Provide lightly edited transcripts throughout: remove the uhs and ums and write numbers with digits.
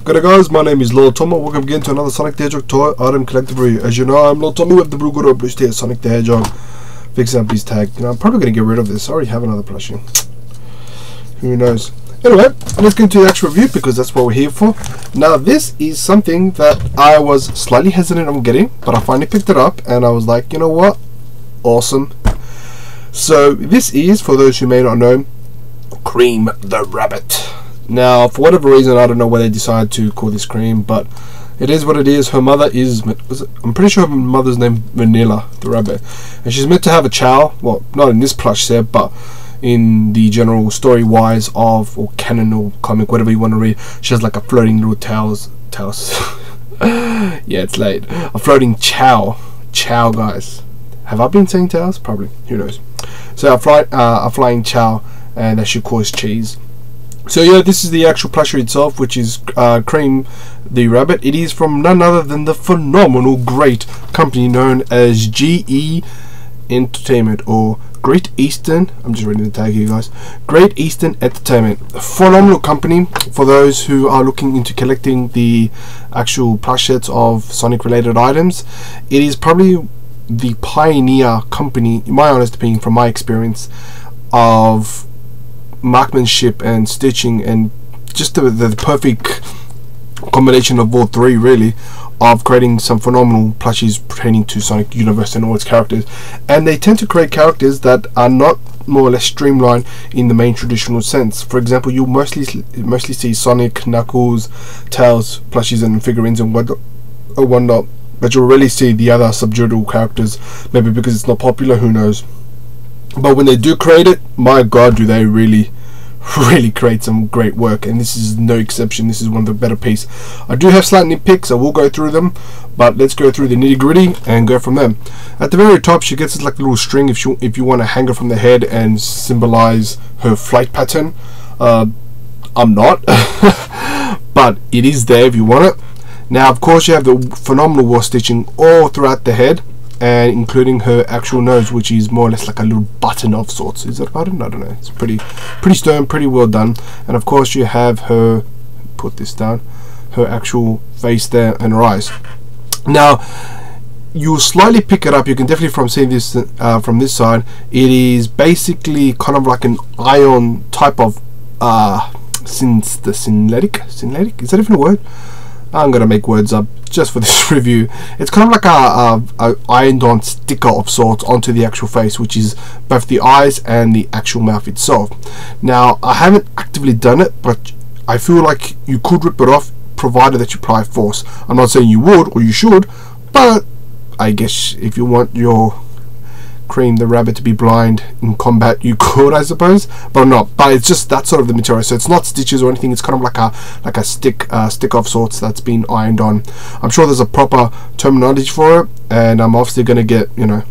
G'day guys, my name is Lord Tommy. Welcome again to another Sonic the Hedgehog toy item collective review. As you know, I'm Lord Tommy with the blue good or plush here, Sonic the Hedgehog. Fixing up his tag. You know, I'm probably going to get rid of this. I already have another plushie. Who knows? Anyway, let's get into the actual review because that's what we're here for. Now, this is something that I was slightly hesitant on getting, but I finally picked it up and I was like, you know what? Awesome. So, this is, for those who may not know, Cream the Rabbit. Now, for whatever reason, I don't know why they decided to call this Cream, but it is what it is. Her mother is, I'm pretty sure her mother's name Vanilla the Rabbit, and she's meant to have a child. Well, not in this plush set, but in the general story wise of, or canon or comic, whatever you want to read, she has like a floating little towels. Yeah, it's late. A floating chow, guys. Have I been saying towels? Probably. Who knows? So a flying chow, and that she calls cheese. So yeah, this is the actual plushie itself, which is Cream the Rabbit. It is from none other than the phenomenal great company known as GE Entertainment, or Great Eastern. I'm just reading the tag here, guys. Great Eastern Entertainment. A phenomenal company for those who are looking into collecting the actual plush sets of Sonic related items. It is probably the pioneer company, in my honest opinion, from my experience, of marksmanship and stitching, and just the perfect combination of all three, really, of creating some phenomenal plushies pertaining to Sonic Universe and all its characters. And they tend to create characters that are not more or less streamlined in the main traditional sense. For example, you'll mostly see Sonic, Knuckles, Tails plushies and figurines and whatnot, but you'll really see the other subjugal characters, maybe because it's not popular, who knows. But when they do create it, my god, do they really create some great work, and this is no exception. This is one of the better pieces. I do have slight nitpicks, I will go through them, but let's go through the nitty-gritty and go from them. At the very top, she gets like a little string if you want to hang her from the head and symbolize her flight pattern. I'm not, but it is there if you want it. Now, of course, you have the phenomenal wall stitching all throughout the head, and including her actual nose, which is more or less like a little button of sorts. Is it a button? I don't know. It's pretty stern, pretty well done. And of course you have her, put this down, her actual face there and her eyes. Now, you'll slightly pick it up. You can definitely from seeing this from this side. It is basically kind of like an ion type of synthetic. Is that even a word? I'm gonna make words up just for this review. It's kind of like a ironed on sticker of sorts onto the actual face, which is both the eyes and the actual mouth itself. Now, I haven't actively done it, but I feel like you could rip it off provided that you apply force. I'm not saying you would or you should, but I guess if you want your Cream the Rabbit to be blind in combat, you could, I suppose, but not. But it's just that sort of the material, so it's not stitches or anything. It's kind of like a stick of sorts that's been ironed on. I'm sure there's a proper terminology for it, and I'm obviously going to get, you know,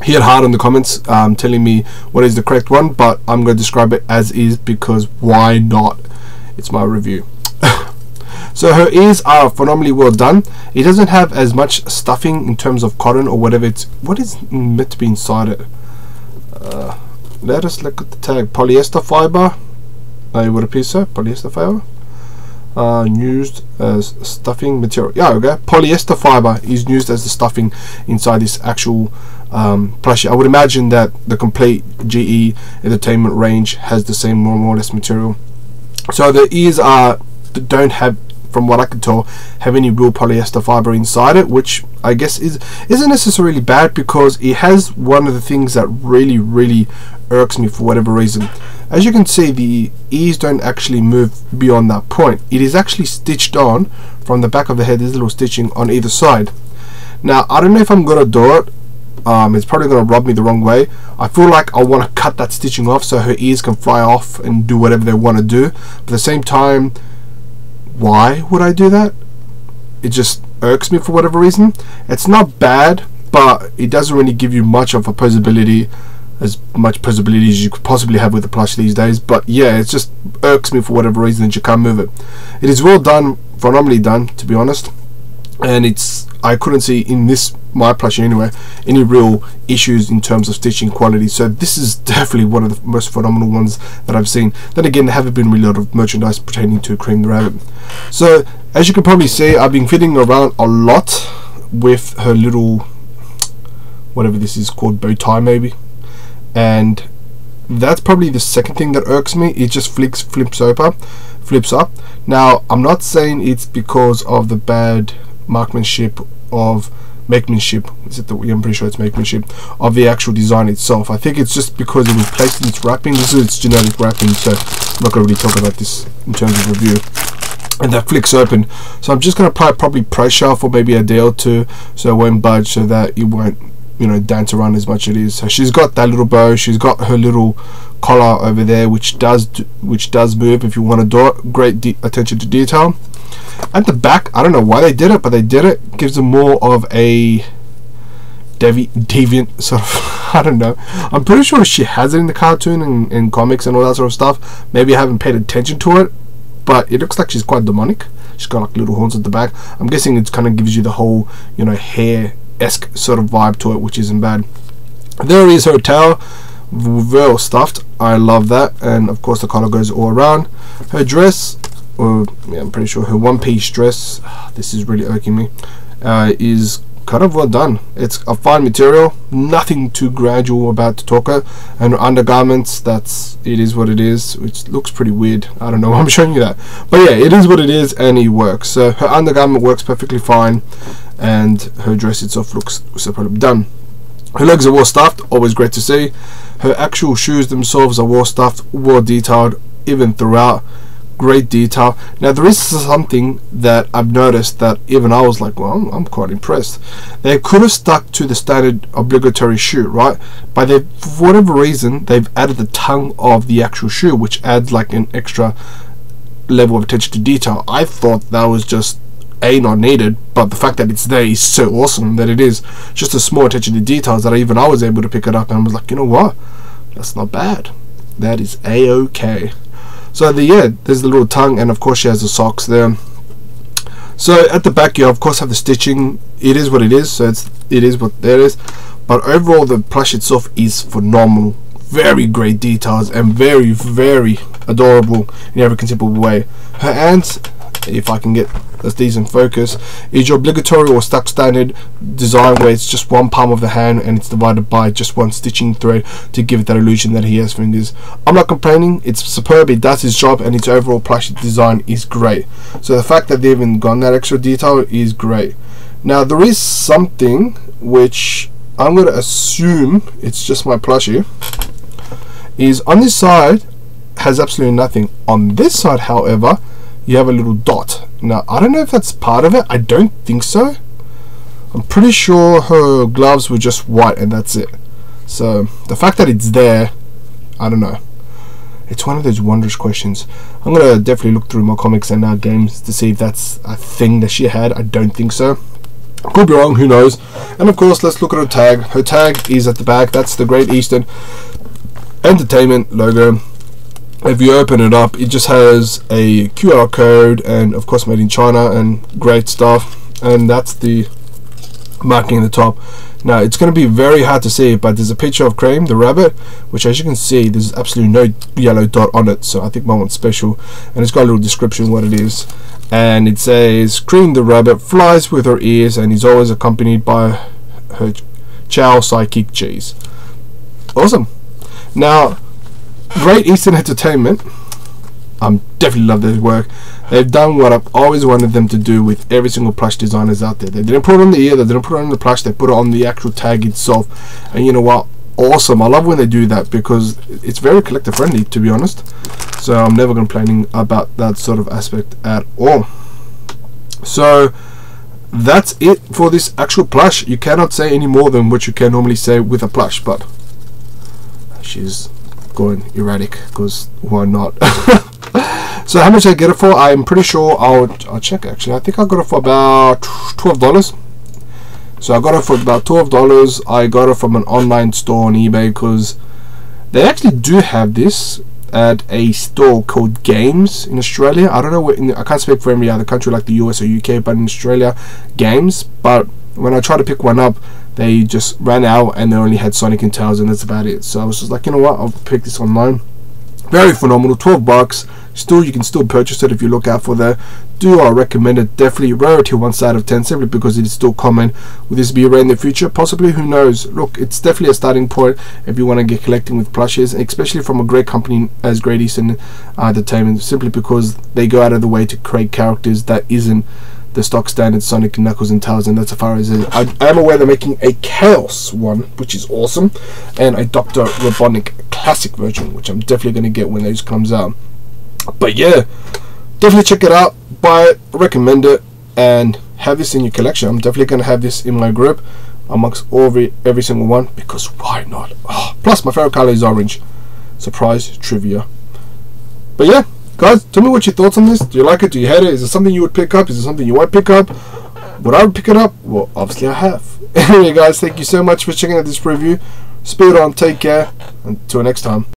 hit hard in the comments telling me what is the correct one, but I'm going to describe it as is because why not? It's my review. So her ears are phenomenally well done. It doesn't have as much stuffing in terms of cotton or whatever it's, what is meant to be inside it. Let us look at the tag. Polyester fiber, it would appear so. Polyester fiber used as stuffing material. Yeah, okay. Polyester fiber is used as the stuffing inside this actual plushie. I would imagine that the complete GE Entertainment range has the same more or less material. So the ears don't have, from what I can tell, have any real polyester fiber inside it, which I guess isn't necessarily bad, because it has one of the things that really irks me for whatever reason. As you can see, the ears don't actually move beyond that point. It is actually stitched on from the back of the head. There's a little stitching on either side. Now, I don't know if I'm gonna do it. It's probably gonna rub me the wrong way. I feel like I want to cut that stitching off so her ears can fly off and do whatever they want to do. But at the same time, why would I do that? It just irks me for whatever reason. It's not bad, but it doesn't really give you much of a posability, as much posability as you could possibly have with the plush these days. But yeah, it just irks me for whatever reason that you can't move it. It is well done, phenomenally done, to be honest. And I couldn't see in this my plushie anyway, any real issues in terms of stitching quality. So this is definitely one of the most phenomenal ones that I've seen. Then again, there haven't been really a lot of merchandise pertaining to Cream the Rabbit. So as you can probably see, I've been fiddling around a lot with her little, whatever this is called, bow tie maybe, and that's probably the second thing that irks me. It just flips up. Now I'm not saying it's because of the bad marksmanship of makemanship, I'm pretty sure it's makemanship of the actual design itself. I think it's just because it was placed in its wrapping. This is its generic wrapping, so I'm not going to really talk about this in terms of review. And that flicks open, so I'm just going to apply probably pressure for maybe a day or two so it won't budge, so that it won't, you know, dance around as much as it is. So she's got that little bow, she's got her little collar over there, which does move if you want to do it. Great attention to detail. At the back, I don't know why they did it, but they did it. Gives them more of a deviant sort of I don't know. I'm pretty sure she has it in the cartoon and comics and all that sort of stuff. Maybe I haven't paid attention to it, but it looks like she's quite demonic. She's got like little horns at the back. I'm guessing it kind of gives you the whole, you know, hair-esque sort of vibe to it, which isn't bad. There is her tail, well stuffed. I love that, and of course the collar goes all around. Her dress, yeah, I'm pretty sure her one-piece dress, this is really irking me, is kind of well done. It's a fine material, nothing too gradual about the talker. And her undergarments, it is what it is, which looks pretty weird. I don't know why I'm showing you that, but yeah, it is what it is, and it works. So her undergarment works perfectly fine, and her dress itself looks superbly done. Her legs are well stuffed, always great to see. Her actual shoes themselves are well stuffed, well detailed, even throughout. Great detail. Now there is something that I've noticed that even I was like, well, I'm quite impressed. They could have stuck to the standard obligatory shoe, right? But they, for whatever reason, they've added the tongue of the actual shoe, which adds like an extra level of attention to detail. I thought that was just not needed, but the fact that it's there is so awesome that it is just a small attention to details that even I was able to pick it up and was like, you know what, that's not bad, that is a-okay. So yeah, there's the little tongue, and of course she has the socks there. So at the back you of course have the stitching. It is what it is, so it is what there is, but overall the plush itself is phenomenal. Very great details and very, very adorable in every conceivable way. Her hands, if I can get a decent focus, is your obligatory or stock standard design where it's just one palm of the hand and it's divided by just one stitching thread to give it that illusion that he has fingers. I'm not complaining, it's superb, it does its job, and its overall plush design is great. So the fact that they've even gone that extra detail is great. Now there is something which I'm going to assume it's just my plushie, is on this side has absolutely nothing. On this side however, you have a little dot. Now I don't know if that's part of it, I don't think so. I'm pretty sure her gloves were just white and that's it. So the fact that it's there, I don't know, it's one of those wondrous questions. I'm gonna definitely look through my comics and games to see if that's a thing that she had. I don't think so, could be wrong, who knows. And of course let's look at her tag. Her tag is at the back. That's the Great Eastern Entertainment logo. If you open it up, it just has a QR code and of course made in China and great stuff, and that's the marking at the top. Now it's going to be very hard to see, but there's a picture of Cream the rabbit, which as you can see there's absolutely no yellow dot on it, so I think my one's special, and it's got a little description what it is, and it says Cream the rabbit flies with her ears and is always accompanied by her chow psychic cheese. Awesome. Now Great Eastern Entertainment, definitely love their work. They've done what I've always wanted them to do with every single plush designers out there. They didn't put it on the ear, they didn't put it on the plush, they put it on the actual tag itself. And you know what, awesome. I love when they do that because it's very collector friendly, to be honest. So I'm never complaining about that sort of aspect at all. So that's it for this actual plush. You cannot say any more than what you can normally say with a plush, but she's going erratic because why not? So how much I get it for, I'm pretty sure I'll check actually. I think I got it for about $12. So I got it for about $12. I got it from an online store on eBay because they actually do have this at a store called Games in Australia. I don't know what, I can't speak for any other country like the US or UK, but in Australia, Games. But when I tried to pick one up, they just ran out and they only had Sonic and Tails, and that's about it. So I was just like, you know what, I'll pick this online. Very phenomenal, 12 bucks. Still, you can still purchase it if you look out for that. Do I recommend it? Definitely rarity 1 out of 10, simply because it is still common. Will this be rare in the future? Possibly, who knows? Look, it's definitely a starting point if you want to get collecting with plushes, especially from a great company as Great Eastern Entertainment, simply because they go out of the way to create characters that isn't the stock standard Sonic, Knuckles and Tails, and that's as far as it. I am aware they're making a Chaos one, which is awesome, and a Dr. Robotnik classic version, which I'm definitely going to get when those comes out. But yeah, definitely check it out, buy it, recommend it, and have this in your collection. I'm definitely going to have this in my group amongst every single one, because why not? Oh, plus my favorite color is orange. Surprise trivia. But yeah, guys, tell me what your thoughts on this. Do you like it? Do you hate it? Is it something you would pick up? Is it something you won't pick up? Would I pick it up? Well, obviously I have. Anyway, guys, thank you so much for checking out this review. Speed on, take care, until next time.